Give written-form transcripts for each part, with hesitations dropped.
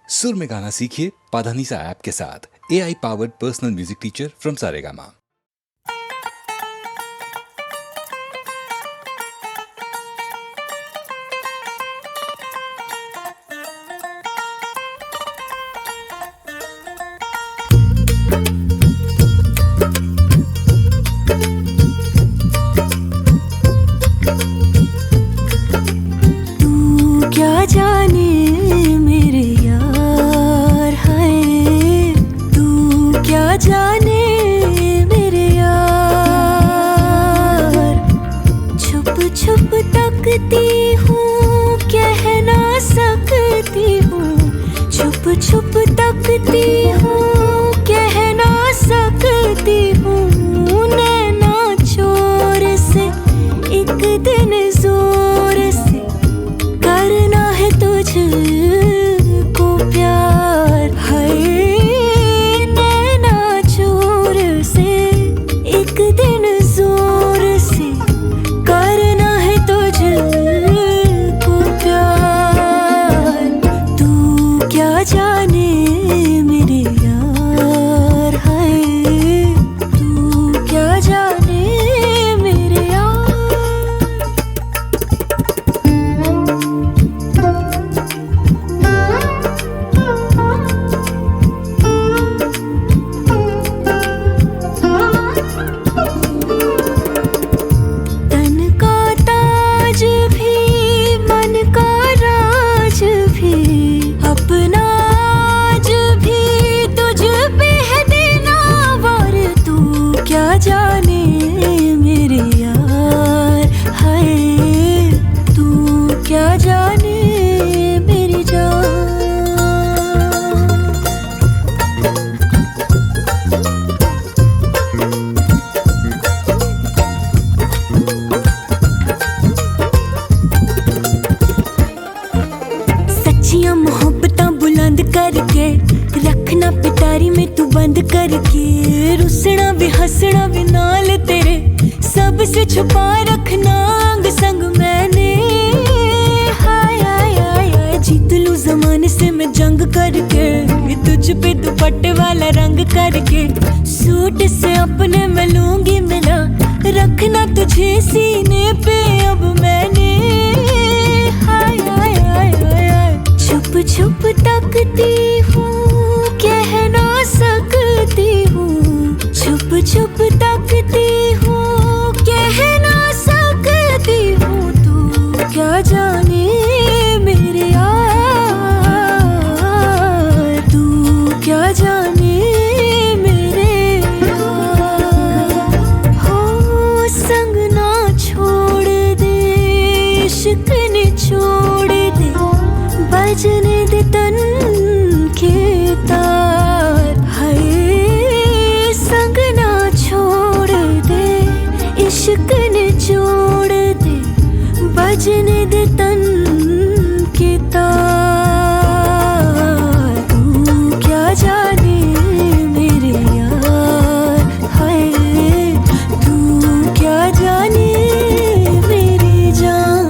सुर में गाना सीखिए पाधानीसा ऐप के साथ। AI powered personal music teacher from Saregama. क्या जाने मेरे यार है, तू क्या जाने मेरे यार। छुप छुप तकती हूँ, कह ना सकती हूँ। छुप छुप तकती हूँ, कह ना सकती हूँ। नैना चोर से एक दिन जोर से करना है तुझको प्यार है। नैना चोर से एक दिन जोर से करना है तुझको प्यार। तू क्या जाने मेरे यार है, तू क्या जाने मेरे यार। तन का ताज भी मन का राज भी अपना आज भी तुझ पे है देना वार। तू क्या जाने मेरे यार है, तू क्या जाने मेरी जान। सच्चियां मोहब्बतां बुलंद करके रखना पिटारी में तू बंद करके। रुसना भी हंसना भी नाल तेरे सबसे छुपा रखना अंग संग मैंने। हाय हाय हाय हाय जीत लूं जमाने से मैं जंग करके, तुझ पे दुपट्टे वाला रंग करके। सूट से अपने मैं लूंगी मिला, रखना तुझे सीने पे अब मैंने। हाय हाय हाय हाय हाय छुप छुप तकती हूँ, कह ना सकती हूँ। छुप छुप तकती हूँ, कह ना सकती हूँ। तू क्या जाने मेरे यार, तू क्या जाने मेरे यार। हो संग ना छोड़ दे, इश्क ने छोड़ दे। बजने दे तन के तार है, संग ना छोड़ दे। इश्क ने छोड़ दे, बजने दे तन के तार। तू क्या जाने मेरे यार है, तू क्या जाने मेरी जान।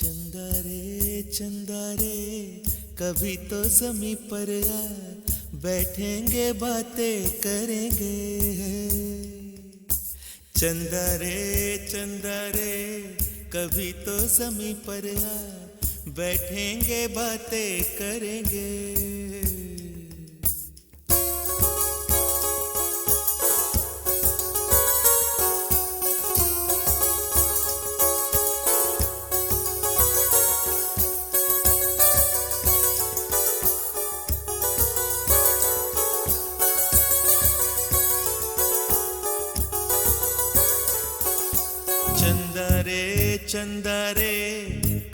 चंदा रे कभी तो ज़मीं पर आ, बैठेंगे बातें करेंगे। चंदा रे कभी तो ज़मीं पर आ, बैठेंगे बातें करेंगे। चंदा रे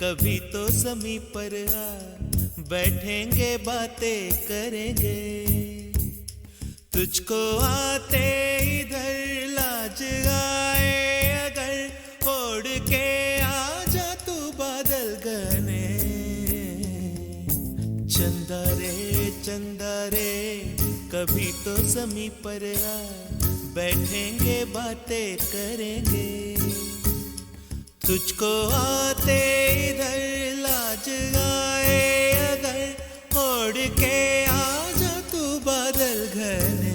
कभी तो ज़मीं पर आ, बैठेंगे बातें करेंगे। तुझको आते इधर लाज आए अगर, ओढ़ के आ जा तू बादल घने। चंदा रे कभी तो ज़मीं पर आ, बैठेंगे बातें करेंगे। तुझको आते इधर लाज आए अगर, ओढ़ के आ जा तू बादल घने।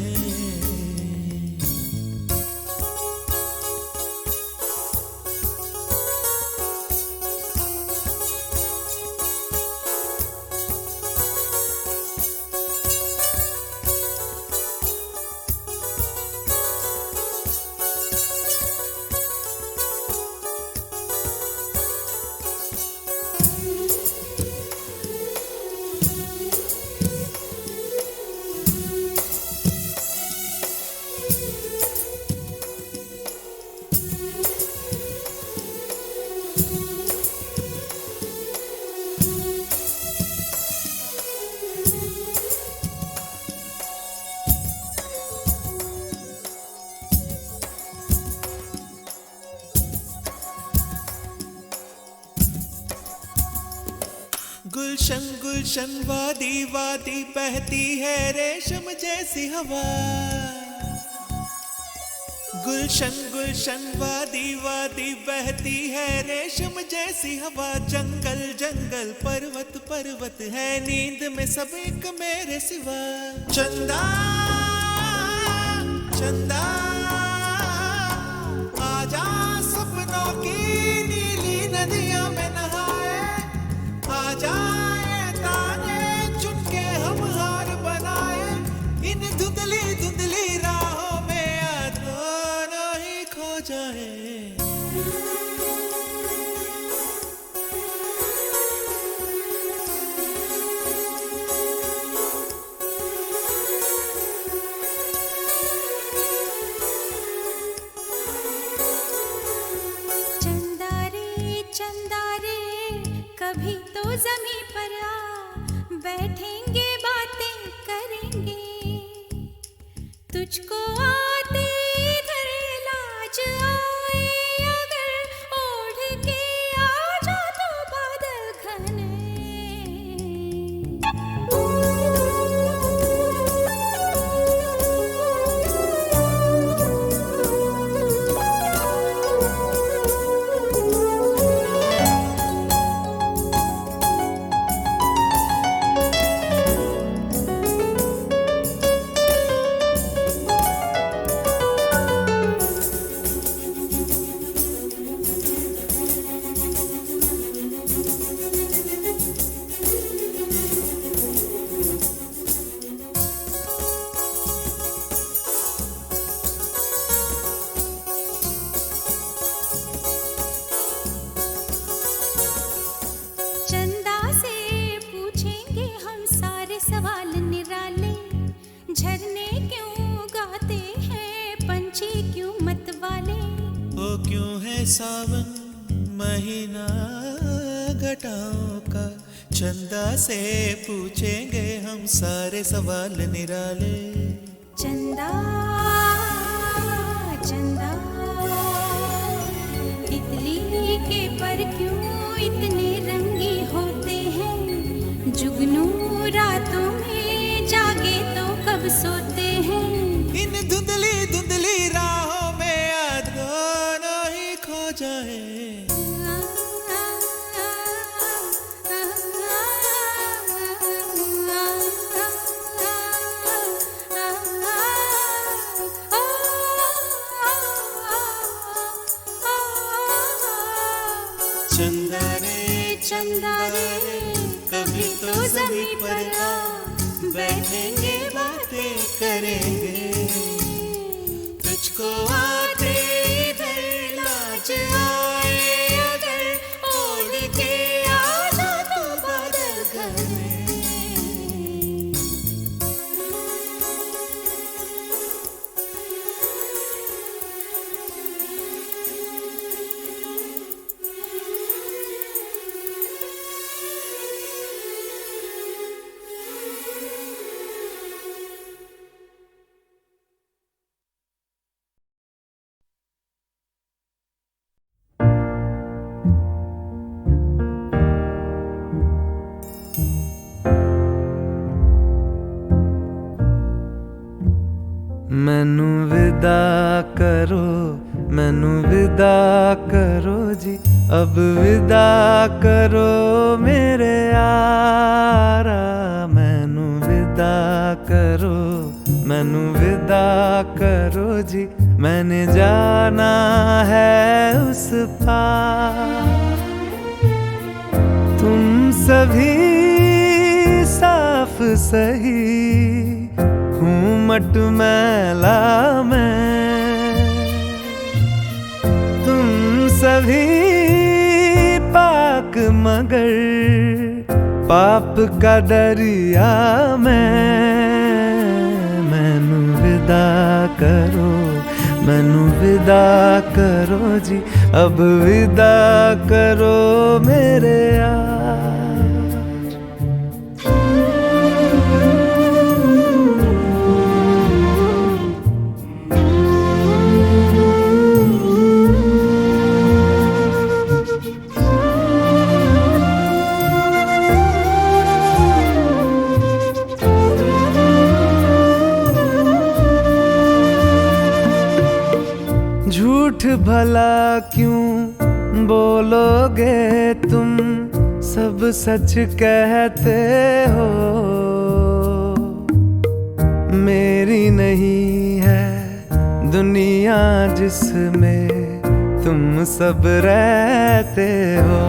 गुलशन गुलशन वादी वादी बहती है रेशम जैसी हवा। गुलशन गुलशन वादी वादी बहती है रेशम जैसी हवा। जंगल जंगल पर्वत पर्वत है नींद में सब एक मेरे सिवा। चंदा चंदा आजा सपनों की नीली नदियों में नहाए। आजा ताने चुन के हम हार बनाए। इन धुंधली धुंधली राहों में दोनों ही खो जाए। चंदा रे कभी तो ज़मीं पर आ, बैठेंगे बातें करेंगे। तुझको आते इधर लाज आए अगर, ओढ़ के आ जा तो बादल घने। सवाल निराले, झरने क्यों गाते हैं, पंछी क्यों मतवाले। ओ क्यों है सावन महीना घटाओं का, चंदा से पूछेंगे हम सारे सवाल निराले। चंदा चंदा तितली के पर क्यों इतने रंगी होते हैं, जुगनू रातों में जागे तो कब सोते हैं। इन धुंधली धुंधली राहों में दोनों ही खो जाए। ज़मीं पर आ, बैठेंगे बातें करेंगे, तुझको आते इधर लाज आए अगर, ओढ़ के आ जा तू बादल घर में। मैनू विदा करो, मैनू विदा करो जी, अब विदा करो मेरे यारा। मैनू विदा करो, मैनू विदा करो जी, मैंने जाना है उस पार। तुम सभी साफ सही हूँ मटमैला मैं, तुम सभी पाक मगर पाप का दरिया मैं। मैनू विदा करो, मैनू विदा करो जी, अब विदा करो मेरे यार। झूठ भला क्यों बोलोगे तुम, सब सच कहते हो। मेरी नहीं है दुनिया जिसमें तुम सब रहते हो।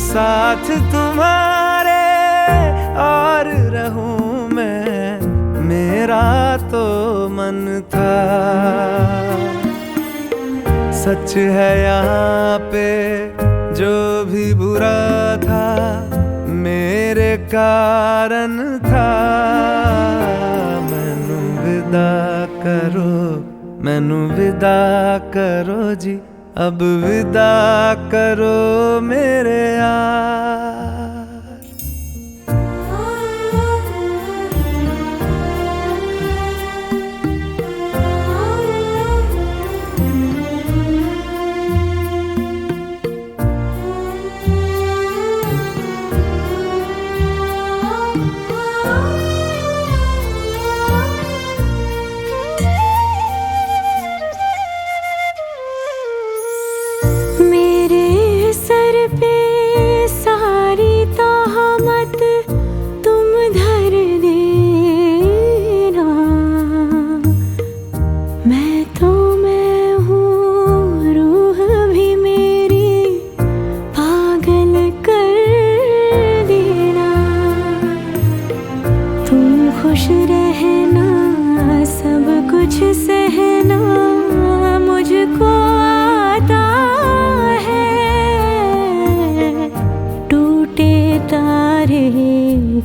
साथ तुम्हारे और रहूं मैं, मेरा तो मन था। सच है यहाँ पे जो भी बुरा था, मेरे कारण था। मैनू विदा करो, मैनू विदा करो जी, अब विदा करो मेरे यार।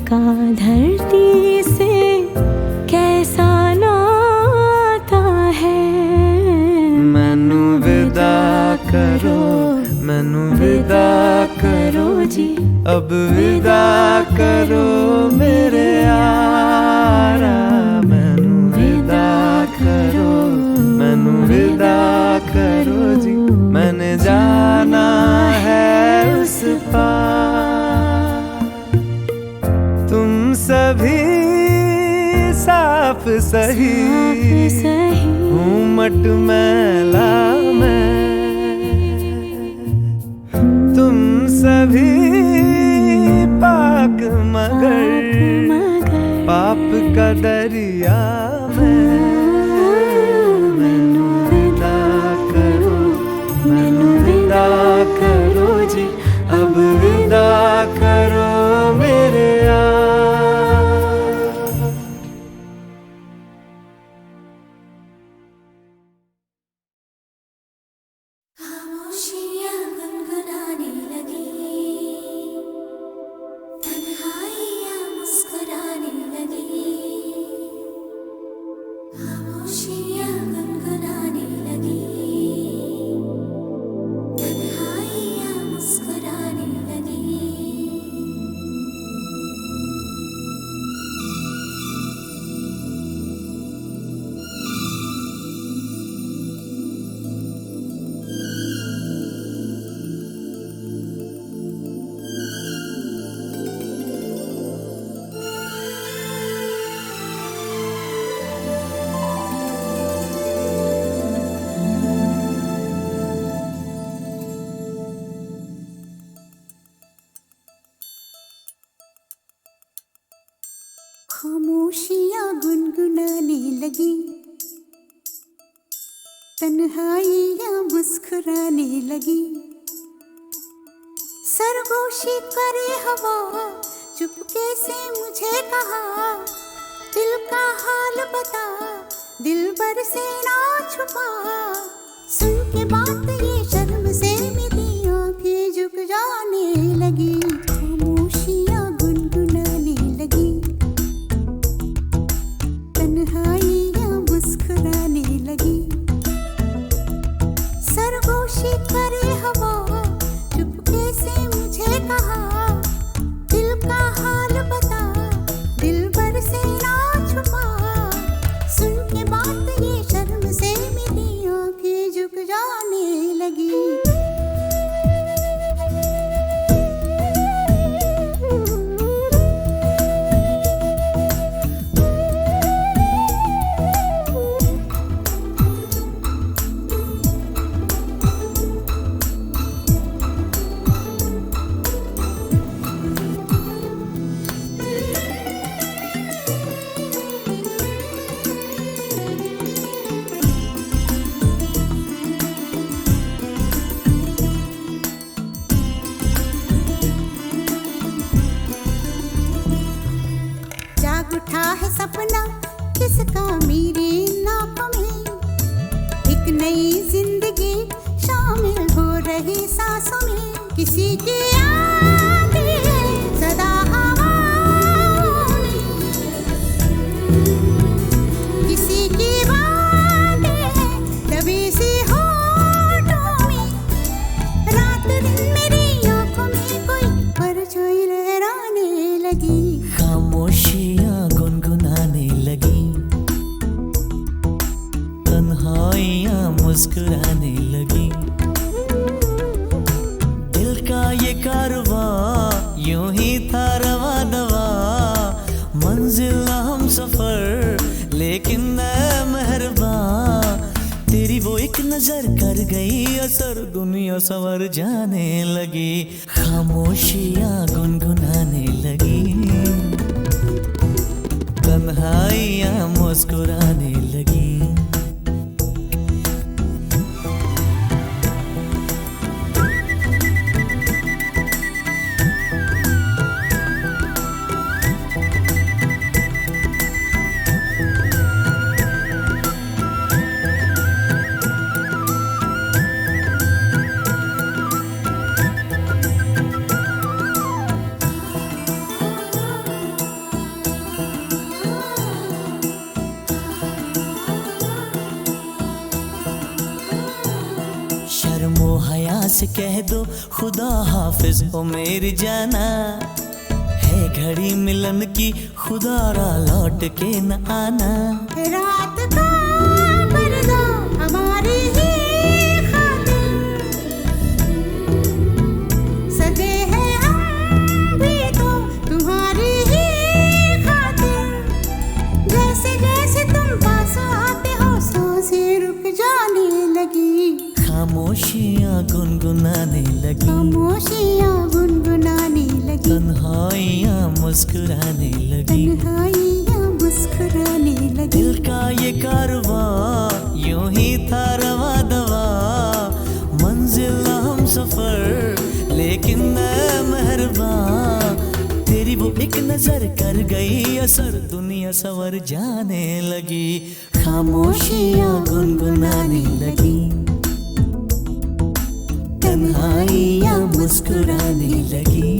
का धरती से कैसा नाता है। मैनू विदा करो, मैनू विदा करो जी, अब विदा करो मेरे यारा। मैनू विदा करो, मैनू विदा करो जी, मैंने जाना है उस पार। तुम सभी साफ सही हूँ मटमैला मैं, तुम सभी पाक मगर पाप का दरिया मैं। मैनू विदा करो, मैनू विदा करो जी, अब विदा खामोशियाँ गुनगुनाने लगी, तन्हाइयाँ मुस्कुराने लगी। सरगोशी करे हवा, चुपके से मुझे कहा, दिल का हाल बता, दिल भर से ना छुपा। सुन के बात ये शर्म से मेरी आंखें झुक जाने लगी, खामोशियाँ गुनगुनाने लगी, तन्हाइयाँ मुस्कुराने लगी। सरगोशी करे हवा, चुपके से मुझे कहा, दिल का हाल बता, दिल भर से ना छुपा। सुन के बात ये शर्म से मेरी आंखें झुक जाने लगी। उठा है सपना किसका मेरी नाकों में, एक नई जिंदगी शामिल हो रही सांसों में। किसी की आती है सदा हवाओं में, किसी की बातें हैं दबी सी होठों में। रात दिन मेरी आंखों में कोई परछाई लहराने लगी, खामोशियाँ गुनगुनाने लगी, तन्हाइयाँ मुस्कुराने लगी। दिल का ये कारवां यूं ही था रवा दवा, मंजिल हम सफर लेकिन न मेहरबान। तेरी वो एक नजर कर गई असर, दुनिया संवर जाने लगी, खामोशियाँ गुनगुनाने लगी, तन्हाइयाँ मुस्कुराने लगी। शर्मो हया से कह दो खुदा हाफिज हो मेरी जाना, है घड़ी मिलन की खुदा रा लौट के न आना। रात का पर्दा हमारी ही खातिर, सजे हैं हम भी तो तुम्हारी ही खातिर। जैसे जैसे तुम पास आते हो सांसें रुक जाने लगी, खामोशियाँ गुनगुनाने लगी, खामोशियाँ गुनगुनाने लगी, तन्हाइयाँ मुस्कुराने लगी। तन्हाइयाँ मुस्कुराने लगी। दिल का ये कारवां यूं ही था रवा दवा, मंजिल हम सफर लेकिन न मेहरबान। तेरी वो एक नजर कर गई असर, दुनिया संवर जाने लगी, खामोशियाँ गुनगुनाने लगी, तन्हाइयाँ मुस्कुराने लगी।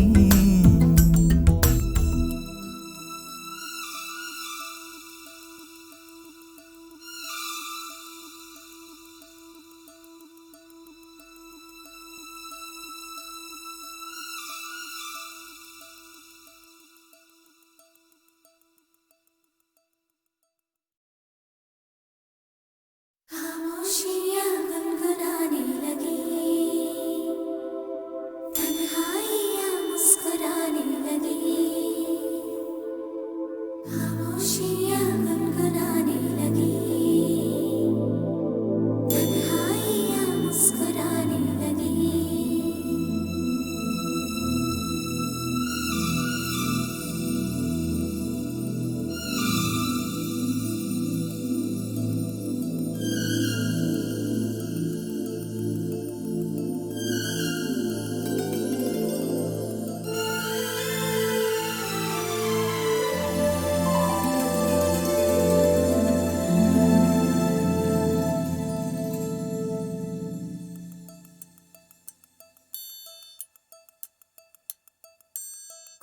खामोशियाँ गुनगुनाने लगी, तन्हाइयाँ मुस्कुराने लगी, खामोशियाँ गुनगुनाने लगी, तन्हाइयाँ मुस्कुराने लगी।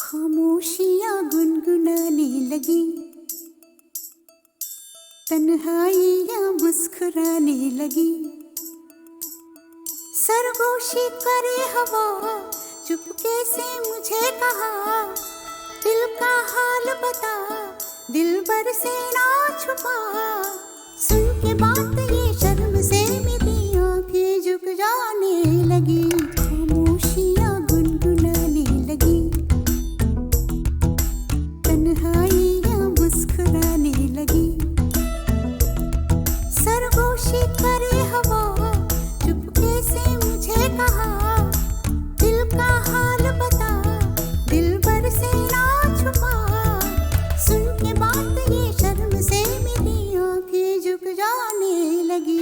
खामोशियाँ गुनगुनाने लगी, तन्हाइयाँ मुस्कुराने लगी। सरगोशी करे हवा, चुपके से मुझे कहा, दिल का हाल बता, दिलबर से ना छुपा। सुन के बात ये शर्म से मेरी आंखें झुक जाने लगी, खामोशियाँ गुनगुनाने लगी, तन्हाइयाँ मुस्कुराने लगी। सरगोशी करे हवा, चुपके से मुझे कहा, दिल का हाल बता, दिलबर से ना छुपा। सुन के बात ये शर्म से मेरी आंखें झुक जाने लगी।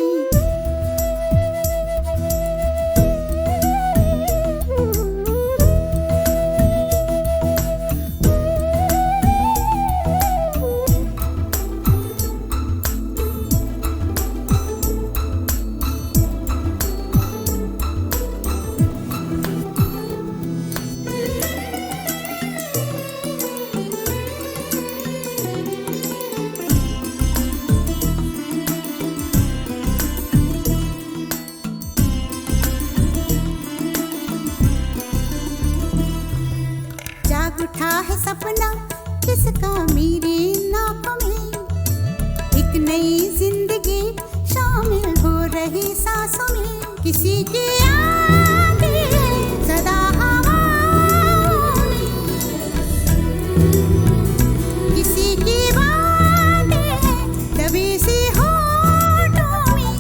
जाग उठा है सपना किसका मेरे नाक में, एक नई जिंदगी शामिल हो रही सांसों में। किसी की यादें सदा हवाओं में, किसी की बातें दबी सी होठों में।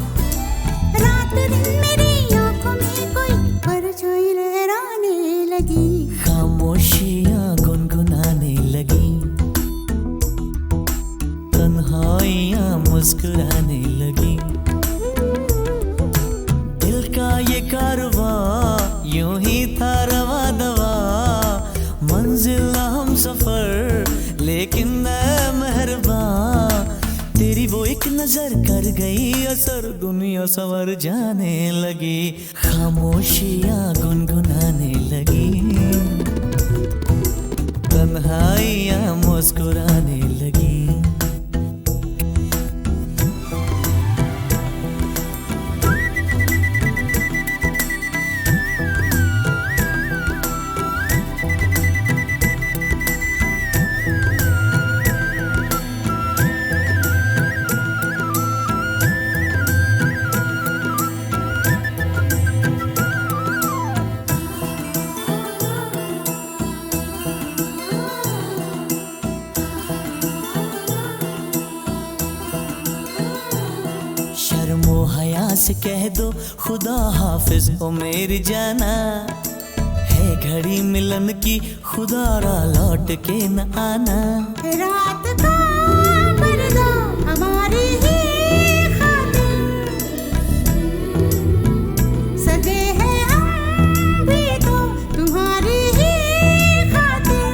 रात दिन मेरी आंखों में कोई परछाई लहराने लगी, खामोशियाँ गुनगुनाने लगी, तन्हाइयाँ मुस्कुराने लगी। दिल का ये कारवां यूं ही था रवा दवा, मंजिल हम सफर लेकिन मैं मेहरबान। तेरी वो एक नजर कर गई असर, दुनिया सवर जाने लगी, खामोशियाँ गुनगुनाने लगी, तन्हाइयाँ मुस्कुराने लगी। शर्मो हया से कह दो खुदा हाफिज हो मेरी जाना, है घड़ी मिलन की खुदारा लौट के न आना। रात का पर्दा हमारी ही खातिर, सजे हैं हम भी तो तुम्हारी ही खातिर।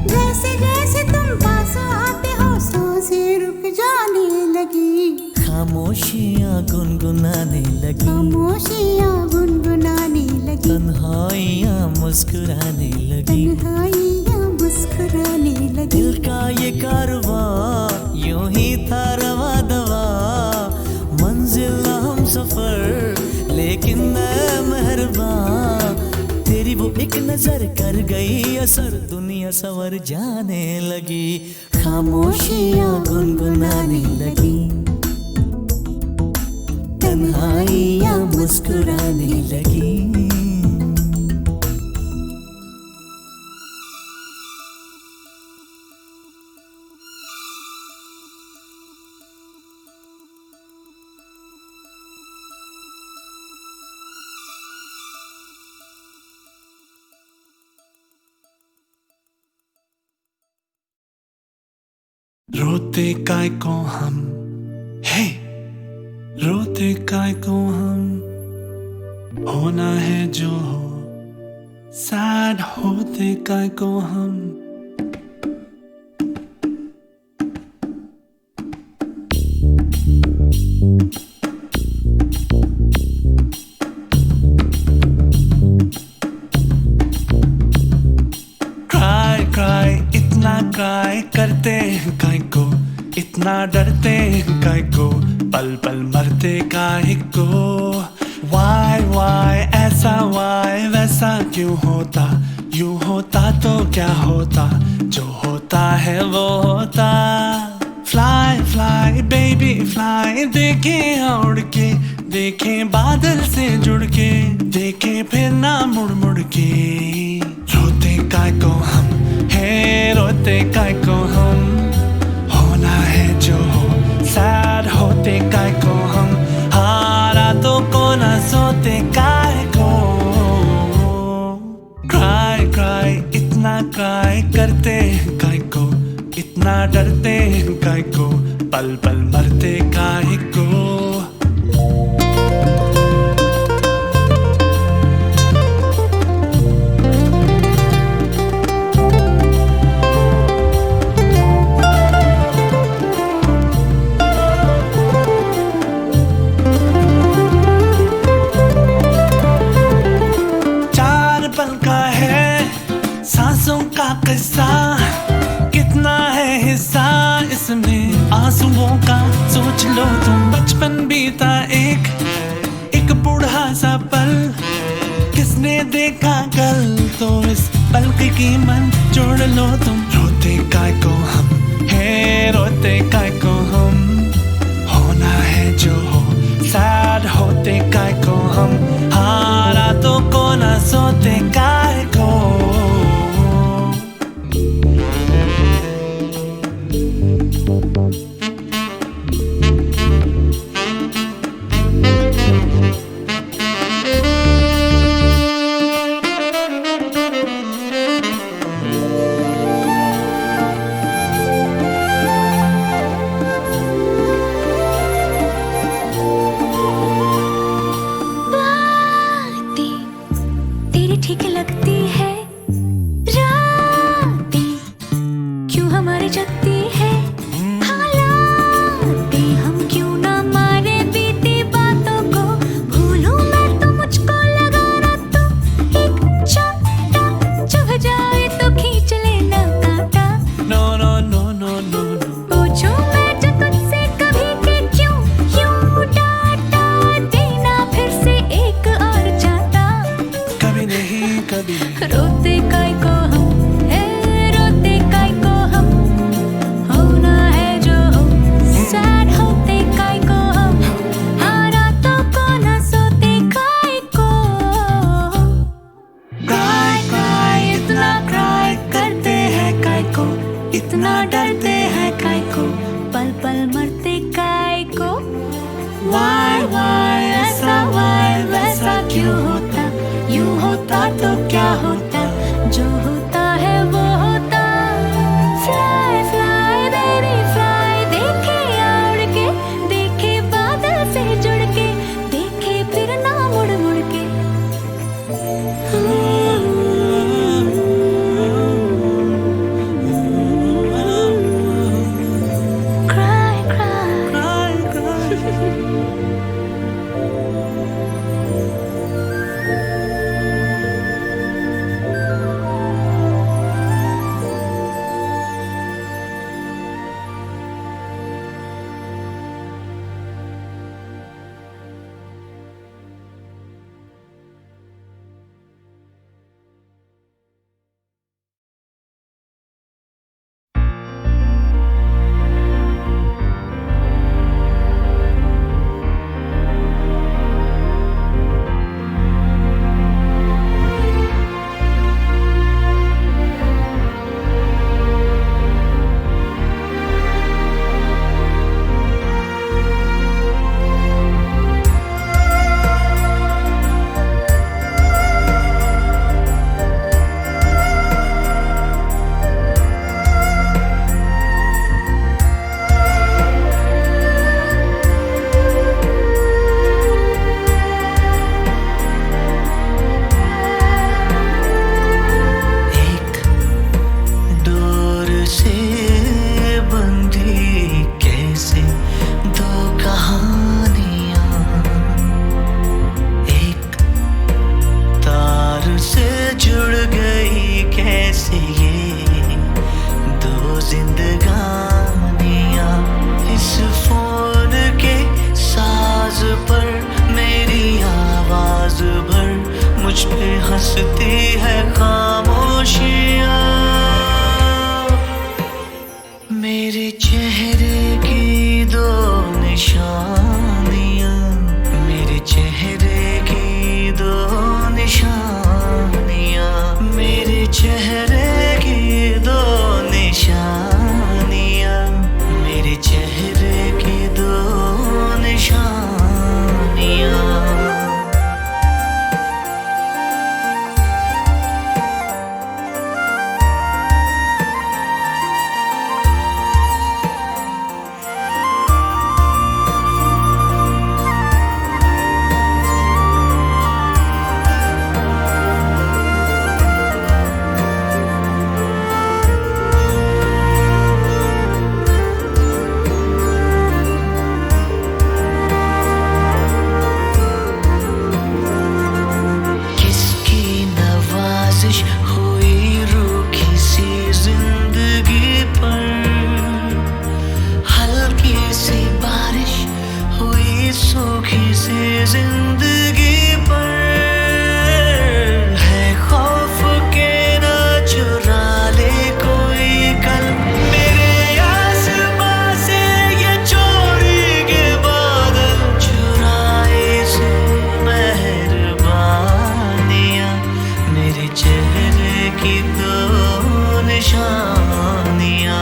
जैसे जैसे तुम पास आते हो सांसें रुक जाने लगी, खामोशियाँ गुनगुनाने लगी, खामोशियाँ गुनगुनाने लगी, तन्हाइयाँ मुस्कुराने लगी। तन्हाइयाँ मुस्कुराने लगी। दिल का ये कारवां यूं ही था रवा दवा, मंजिल हम सफर लेकिन मैं मेहरबान। तेरी वो एक नजर कर गई असर, दुनिया सवर जाने लगी, खामोशियाँ गुनगुनाने लगी, तन्हाइयाँ मुस्कुराने लगी। रोते काय को हम, हे रोते काय को हम, होना है जो हो, सैड होते काय को हम। Cry क्राई इतना क्राई करते हैं काय को, इतना डरते हैं काय को, पल पल मरते काय को। वाई ऐसा वाई वैसा क्यों होता, यूं होता तो क्या होता, जो होता है वो होता। फ्लाई फ्लाई बेबी फ्लाई, देखें उड़ के, देखें बादल से जुड़ के, देखें फिर ना मुड़ मुड़ के। रोते काय को हम है, रोते काय को हम, होना है जो हो, सैड होते काय को हम, हारा तो को ना सोते काय को। क्राई क्राई इतना क्राई करते हैं काय को, इतना डरते हैं काय को, पल पल मरते काय को। सांसों का किस्सा कितना है हिस्सा इसमें आंसुओं का, सोच लो तुम। बचपन बीता एक बूढ़ा सा पल, किसने देखा कल, तो इस पल की कीमत जोड़ लो तुम। रोते काय को हम है, रोते काय को हम, होना है जो हो, सैड होते काय को हम, हारा तो को ना सोते काय को। ठीक लगती है रातें, क्यों हमारी जगती है हालातें, हम क्यों ना मारे बीती बातों को। भूलूं मैं तो मुझको लगा ना, तो एक चाटा चुभ जाए तो खींच लेना कांटा। No no no no no no, पूछूं मैं जो तुझसे कभी कि क्यों यूं डांटा देना फिर से एक और चाटा। कभी नहीं कभी रोते काय को हम है, रोते काय को हम, होना है जो हो, सैड होते काय को हम, हारा तो को ना सोते काय को। क्राई क्राई इतना क्राई करते हैं काय को, इतना डरते हैं काय को, पल पल मरते काय को। वाई ऐसा वाई वैसा क्यों होता, यूं होता तो क्या होता, जो होता है वो होता। फ्लाई फ्लाई बेबी फ्लाई, देखे उड़ के, देखे बादल से जुड़ के, देखे फिर ना मुड़ मुड़ के। क्राई क्राई जिंदगानियां। इस फोन के साज पर मेरी आवाज भर, मुझ पे हंसती है खामोशियां। मेरे चेहरे की दो निशानियां, मेरे चेहरे की दो निशानियां, मेरे चेहरे की दो निशानियां, मेरे चेहरे की दो निशानियां। हुई रूखी सी जिंदगी पर, हल्की सी बारिश हुई सूखी सी जिंदगी पर। है खौफ के ना चुरा ले कोई कल मेरे आसमां से ये चोरी के बादल, चुराए से मेहरबानियां, मेरे चेहरे की दो निशानियां।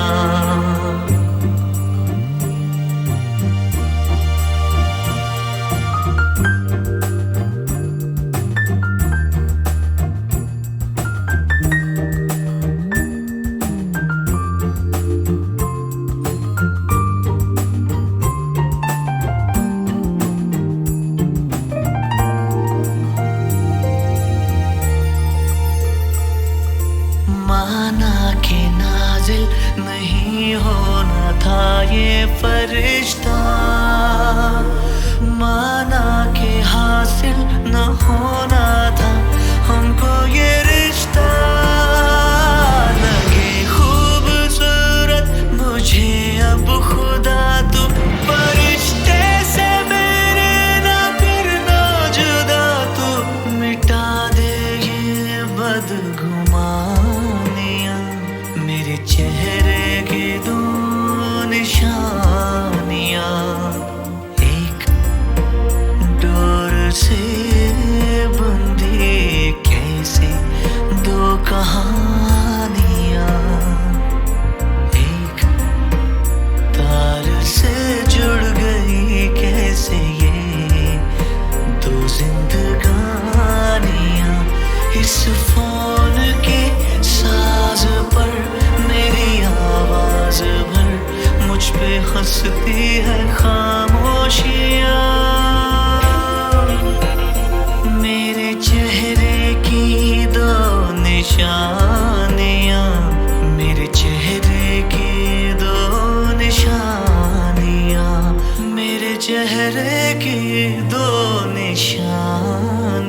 माना के नाजिल नहीं होना था ये फरिश्ता, माना के हासिल न होना था हमको ये रिश्ता। लगे खूबसूरत मुझे अब खुदा तू, फरिश्ते से मेरे ना करना जुदा तू, मिटा दे ये बदगुमानियां, मेरे चेहरे की दो निशानियां। एक डोर से बंधी कैसे दो कहानियां, एक तार से जुड़ गई कैसे ये दो जिंदगानियां। इस फोन के साज पर मेरी आवाज भर, मुझ पे हंसती है खामोशियां। मेरे चेहरे की दो निशानियां, मेरे चेहरे की दो निशानियां, मेरे चेहरे की दो निशानियां।